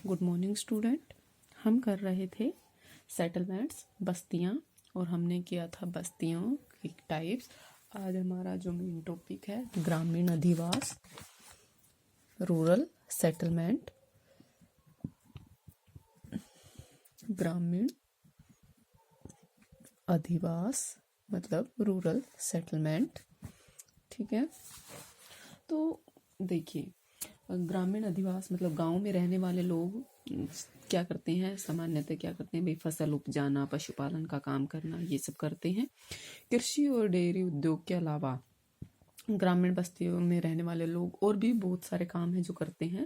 Good morning student. हम कर रहे थे सेटलमेंट्स, बस्तियाँ, और हमने किया था बस्तियों की टाइप्स। आज हमारा जो मेन टॉपिक है ग्रामीण अधिवास, रूरल सेटलमेंट। ग्रामीण अधिवास मतलब रूरल सेटलमेंट। ठीक है, तो देखिए, ग्रामीण अधिवास मतलब गांव में रहने वाले लोग क्या करते हैं, सामान्यतः क्या करते हैं भाई, फसल उपजाना, पशुपालन का काम करना, ये सब करते हैं। कृषि और डेयरी उद्योग के अलावा ग्रामीण बस्तियों में रहने वाले लोग और भी बहुत सारे काम हैं जो करते हैं।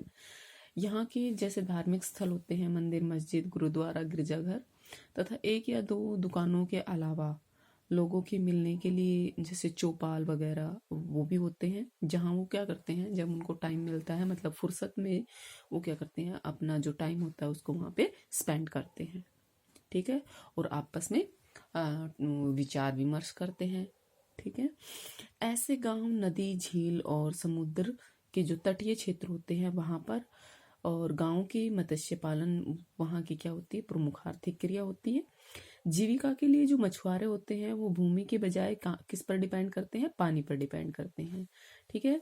यहाँ के जैसे धार्मिक स्थल होते हैं, मंदिर, मस्जिद, गुरुद्वारा, गिरजाघर तथा एक या दो दुकानों के अलावा लोगों के मिलने के लिए जैसे चौपाल वगैरह वो भी होते हैं, जहाँ वो क्या करते हैं, जब उनको टाइम मिलता है, मतलब फुर्सत में वो क्या करते हैं, अपना जो टाइम होता है उसको वहाँ पे स्पेंड करते हैं। ठीक है, और आपस में विचार विमर्श करते हैं। ठीक है, ऐसे गांव नदी, झील और समुद्र के जो तटीय क्षेत्र होते हैं वहाँ पर, और गांव के मत्स्य पालन वहाँ की क्या होती है, प्रमुख आर्थिक क्रिया होती है। जीविका के लिए जो मछुआरे होते हैं वो भूमि के बजाय किस पर डिपेंड करते हैं, पानी पर डिपेंड करते हैं। ठीक है,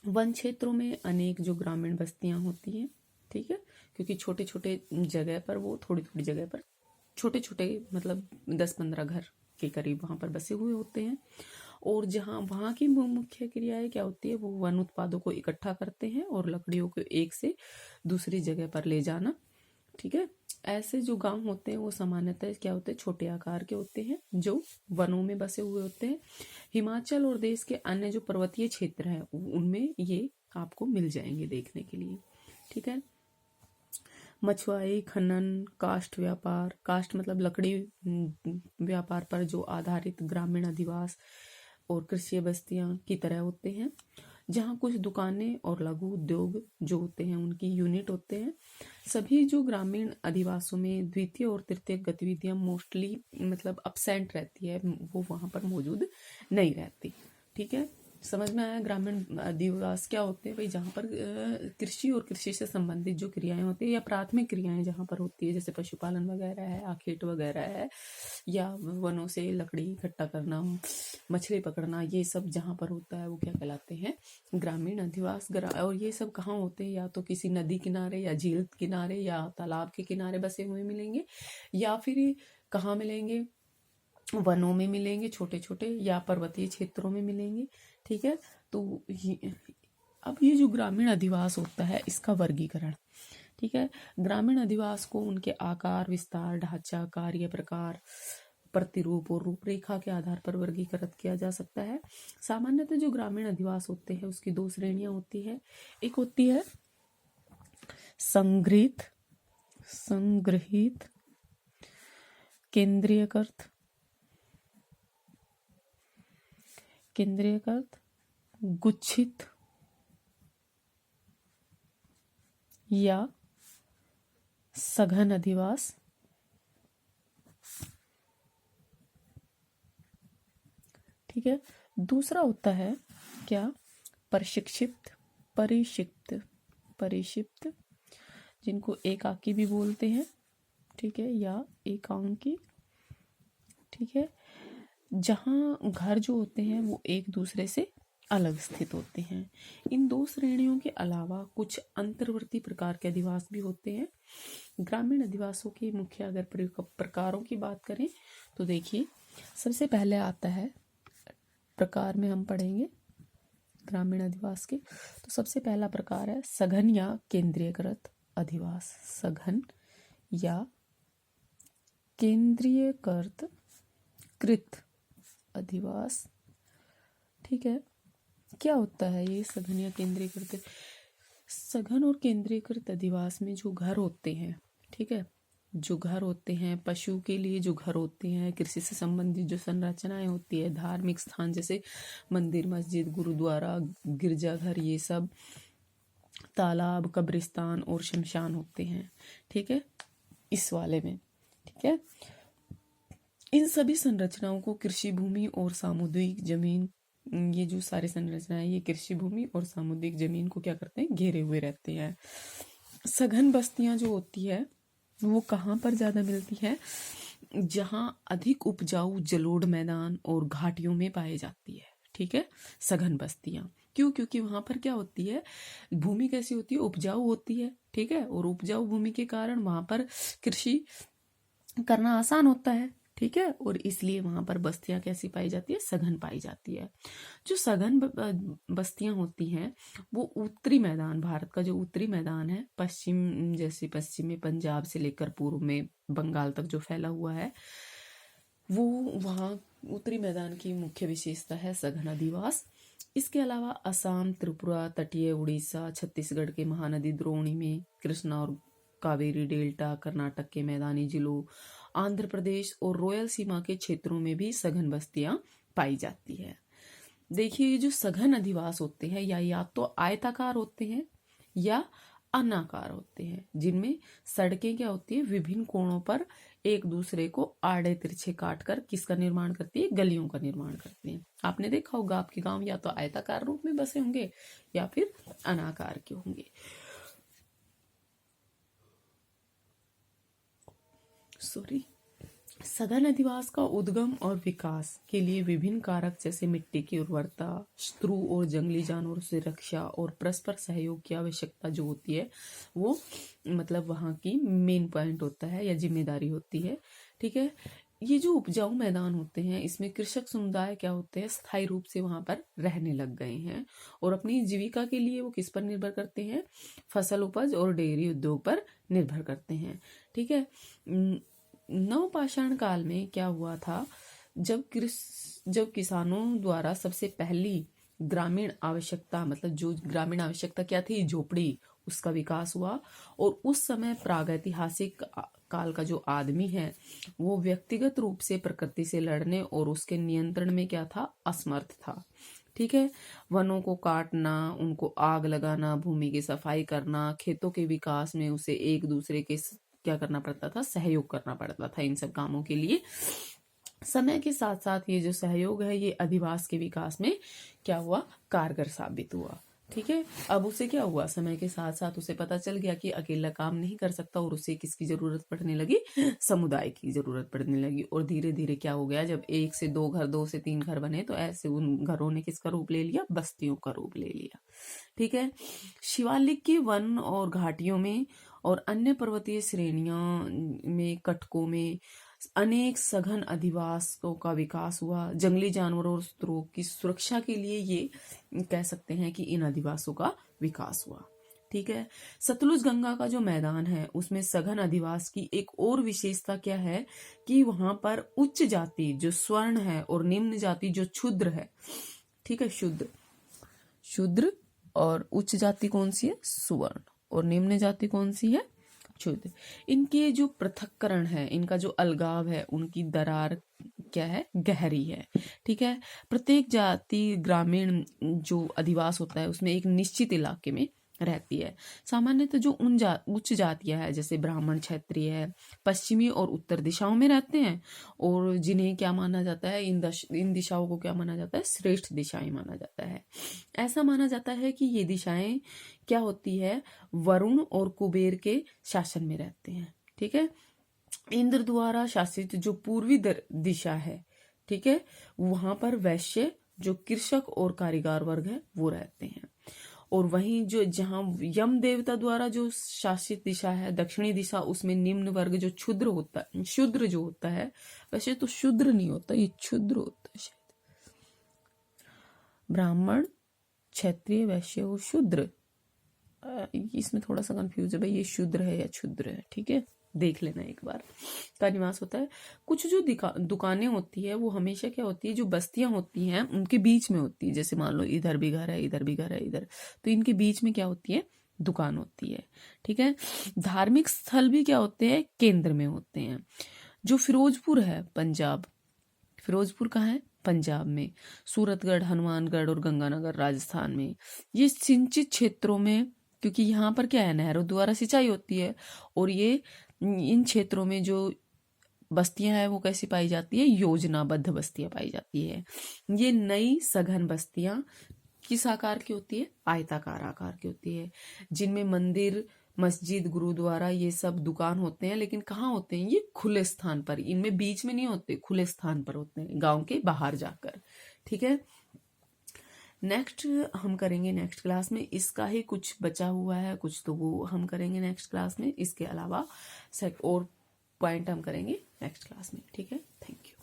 वन क्षेत्रों में अनेक जो ग्रामीण बस्तियां होती हैं। ठीक है, क्योंकि छोटे छोटे जगह पर, वो थोड़ी थोड़ी जगह पर छोटे छोटे मतलब 10-15 घर के करीब वहां पर बसे हुए होते हैं। और जहाँ वहाँ की मुख्य क्रियाएं क्या होती है, वो वन उत्पादों को इकट्ठा करते हैं और लकड़ियों को एक से दूसरी जगह पर ले जाना। ठीक है, ऐसे जो गांव होते हैं वो सामान्यतः क्या होते हैं, छोटे आकार के होते हैं जो वनों में बसे हुए होते हैं। हिमाचल और देश के अन्य जो पर्वतीय क्षेत्र है उनमें ये आपको मिल जाएंगे देखने के लिए। ठीक है, मछुआई, खनन, काष्ठ व्यापार, काष्ठ मतलब लकड़ी व्यापार पर जो आधारित ग्रामीण अधिवास और कृषि बस्तियां की तरह होते हैं, जहाँ कुछ दुकानें और लघु उद्योग जो होते हैं उनकी यूनिट होते हैं। सभी जो ग्रामीण अधिवासों में द्वितीय और तृतीय गतिविधियां मोस्टली मतलब अपसेंट रहती है, वो वहां पर मौजूद नहीं रहती। ठीक है, समझ में आया। ग्रामीण अधिवास क्या होते हैं भाई, जहाँ पर कृषि और कृषि से संबंधित जो क्रियाएं होती है या प्राथमिक क्रियाएं जहाँ पर होती है, जैसे पशुपालन वगैरह है, आखेट वगैरह है, या वनों से लकड़ी इकट्ठा करना, मछली पकड़ना, ये सब जहाँ पर होता है वो क्या कहलाते हैं, ग्रामीण अधिवास। और ये सब कहाँ होते हैं, या तो किसी नदी किनारे या झील किनारे या तालाब के किनारे बसे हुए मिलेंगे, या फिर कहाँ मिलेंगे, वनों में मिलेंगे छोटे छोटे, या पर्वतीय क्षेत्रों में मिलेंगे। ठीक है, तो अब ये जो ग्रामीण अधिवास होता है इसका वर्गीकरण। ठीक है, ग्रामीण अधिवास को उनके आकार, विस्तार, ढांचा, कार्य प्रकार, प्रतिरूप और रूपरेखा के आधार पर वर्गीकृत किया जा सकता है। सामान्यतः जो ग्रामीण अधिवास होते हैं उसकी दो श्रेणियां होती है। एक होती है संग्रहित, केंद्रीयकृत, गुच्छित या सघन अधिवास। ठीक है, दूसरा होता है क्या, परिक्षिप्त, जिनको एकाकी भी बोलते हैं। ठीक है, या एकांकी। ठीक है, जहाँ घर जो होते हैं वो एक दूसरे से अलग स्थित होते हैं। इन दो श्रेणियों के अलावा कुछ अंतर्वर्ती प्रकार के अधिवास भी होते हैं। ग्रामीण अधिवासों के मुख्य अगर प्रकारों की बात करें तो देखिए, सबसे पहले आता है, प्रकार में हम पढ़ेंगे ग्रामीण अधिवास के, तो सबसे पहला प्रकार है सघन या केंद्रीयकृत अधिवास। सघन या केंद्रीयकृत अधिवास। ठीक है, क्या होता है ये सघन या केंद्रीयकृत? सघन और केंद्रीयकृत अधिवास में जो घर होते हैं, ठीक है, जो घर होते हैं, पशु के लिए जो घर होते हैं, कृषि से संबंधित जो संरचनाएं होती है, धार्मिक स्थान जैसे मंदिर, मस्जिद, गुरुद्वारा, गिरजाघर, ये सब, तालाब, कब्रिस्तान और शमशान होते हैं। ठीक है, इस वाले में। ठीक है, इन सभी संरचनाओं को कृषि भूमि और सामुदायिक जमीन, ये जो सारी संरचनाएं ये कृषि भूमि और सामुदायिक जमीन को क्या करते हैं, घेरे हुए रहते हैं। सघन बस्तियां जो होती है वो कहाँ पर ज़्यादा मिलती है? जहाँ अधिक उपजाऊ जलोढ़ मैदान और घाटियों में पाई जाती है। ठीक है, सघन बस्तियां क्यों? क्योंकि वहां पर क्या होती है, भूमि कैसी होती है, उपजाऊ होती है। ठीक है, और उपजाऊ भूमि के कारण वहां पर कृषि करना आसान होता है। ठीक है, और इसलिए वहां पर बस्तियां कैसी पाई जाती है, सघन पाई जाती है। जो सघन बस्तियां होती हैं वो उत्तरी मैदान, भारत का जो उत्तरी मैदान है, पश्चिम, जैसे पश्चिम में पंजाब से लेकर पूर्व में बंगाल तक जो फैला हुआ है, वो वहाँ उत्तरी मैदान की मुख्य विशेषता है सघन अधिवास। इसके अलावा असम, त्रिपुरा, तटीय उड़ीसा, छत्तीसगढ़ के महानदी द्रोणी में कृष्णा और कावेरी डेल्टा, कर्नाटक के मैदानी जिलों, आंध्र प्रदेश और रॉयल सीमा के क्षेत्रों में भी सघन बस्तियां पाई जाती है। देखिए, ये जो सघन अधिवास होते हैं या तो आयताकार होते हैं या अनाकार होते हैं, जिनमें सड़कें क्या होती है, विभिन्न कोणों पर एक दूसरे को आड़े तिरछे काट कर किसका निर्माण करती है, गलियों का निर्माण करती है। आपने देखा होगा आपके गांव या तो आयताकार रूप में बसे होंगे या फिर अनाकार के होंगे। सॉरी। सघन अधिवास का उद्गम और विकास के लिए विभिन्न कारक जैसे मिट्टी की उर्वरता, शत्रु और जंगली जानवरों से रक्षा और परस्पर सहयोग की आवश्यकता जो होती है, वो मतलब वहाँ की मेन पॉइंट होता है या जिम्मेदारी होती है। ठीक है, ये जो उपजाऊ मैदान होते हैं, इसमें कृषक समुदाय क्या होते हैं, स्थायी रूप से वहां पर रहने लग गए हैं और अपनी जीविका के लिए वो किस पर निर्भर करते हैं, फसल उपज और डेयरी उद्योग पर निर्भर करते हैं। ठीक है, नवपाषाण काल में क्या हुआ था, जब किसानों द्वारा सबसे पहली ग्रामीण आवश्यकता, मतलब जो ग्रामीण आवश्यकता क्या थी, झोपड़ी, उसका विकास हुआ। और उस समय प्रागैतिहासिक काल का जो आदमी है वो व्यक्तिगत रूप से प्रकृति से लड़ने और उसके नियंत्रण में क्या था, असमर्थ था। ठीक है, वनों को काटना, उनको आग लगाना, भूमि की सफाई करना, खेतों के विकास में उसे एक दूसरे के क्या करना पड़ता था, सहयोग करना पड़ता था इन सब कामों के लिए। समय के साथ साथ ये जो सहयोग है ये अधिवास के विकास में क्या हुआ, कारगर साबित हुआ। ठीक है, अब उसे क्या हुआ, समय के साथ साथ उसे पता चल गया कि अकेला काम नहीं कर सकता और उसे किसकी जरूरत पड़ने लगी, समुदाय की जरूरत पड़ने लगी। और धीरे धीरे क्या हो गया, जब 1 से 2 घर, 2 से 3 घर बने तो ऐसे उन घरों ने किसका रूप ले लिया, बस्तियों का रूप ले लिया। ठीक है, शिवालिक के वन और घाटियों में और अन्य पर्वतीय श्रेणियों में, कटकों में अनेक सघन अधिवासों का विकास हुआ। जंगली जानवरों और स्त्रों की सुरक्षा के लिए ये कह सकते हैं कि इन अधिवासों का विकास हुआ। ठीक है, सतलुज गंगा का जो मैदान है उसमें सघन अधिवास की एक और विशेषता क्या है कि वहां पर उच्च जाति जो स्वर्ण है और निम्न जाति जो क्षुद्र है, ठीक है, शूद्र और उच्च जाति कौन सी है, सुवर्ण, और निम्न जाति कौन सी है, क्षुद्र। इनके जो पृथक्करण है, इनका जो अलगाव है, उनकी दरार क्या है, गहरी है। ठीक है, प्रत्येक जाति ग्रामीण जो अधिवास होता है उसमें एक निश्चित इलाके में रहती है। सामान्यतः जो उच्च जातियां है, जैसे ब्राह्मण, क्षत्रिय है, पश्चिमी और उत्तर दिशाओं में रहते हैं और जिन्हें क्या माना जाता है, इन दिशाओं को क्या माना जाता है, श्रेष्ठ दिशाएं माना जाता है। ऐसा माना जाता है कि ये दिशाएं क्या होती है, वरुण और कुबेर के शासन में रहते हैं। ठीक है, इंद्र द्वारा शासित जो पूर्वी दिशा है, ठीक है, वहां पर वैश्य जो कृषक और कारीगर वर्ग है वो रहते हैं। और वहीं जो जहां यम देवता द्वारा जो शासित दिशा है, दक्षिणी दिशा, उसमें निम्न वर्ग जो क्षुद्र होता है, शूद्र जो होता है, वैसे तो शूद्र नहीं होता, ये क्षुद्र होता है शायद, ब्राह्मण, क्षत्रिय, वैश्य और शूद्र, इसमें थोड़ा सा कंफ्यूज है भाई, ये शूद्र है या क्षुद्र है। ठीक है, देख लेना एक बार, का निवास होता है। कुछ जो दुकानें होती है वो हमेशा क्या होती है, जो बस्तियां होती हैं उनके बीच में होती है। जैसे मान लो इधर भी घर है, इधर भी घर है, इधर, तो इनके बीच में क्या होती है, दुकान होती है। ठीक है, धार्मिक स्थल भी क्या होते हैं, केंद्र में होते हैं। जो फिरोजपुर है, पंजाब, फिरोजपुर कहाँ है, पंजाब में, सूरतगढ़, हनुमानगढ़ और गंगानगर राजस्थान में, ये सिंचित क्षेत्रों में, क्योंकि यहाँ पर क्या है, नहरों द्वारा सिंचाई होती है और ये इन क्षेत्रों में जो बस्तियां हैं वो कैसी पाई जाती है, योजनाबद्ध बस्तियां पाई जाती है। ये नई सघन बस्तियां किस आकार की होती है, आयताकार आकार की होती है, जिनमें मंदिर, मस्जिद, गुरुद्वारा, ये सब दुकान होते हैं, लेकिन कहाँ होते हैं? ये खुले स्थान पर, इनमें बीच में नहीं होते, खुले स्थान पर होते हैं, गांव के बाहर जाकर। ठीक है, नेक्स्ट हम करेंगे नेक्स्ट क्लास में, इसका ही कुछ बचा हुआ है कुछ, तो वो हम करेंगे नेक्स्ट क्लास में। इसके अलावा और पॉइंट हम करेंगे नेक्स्ट क्लास में। ठीक है, थैंक यू।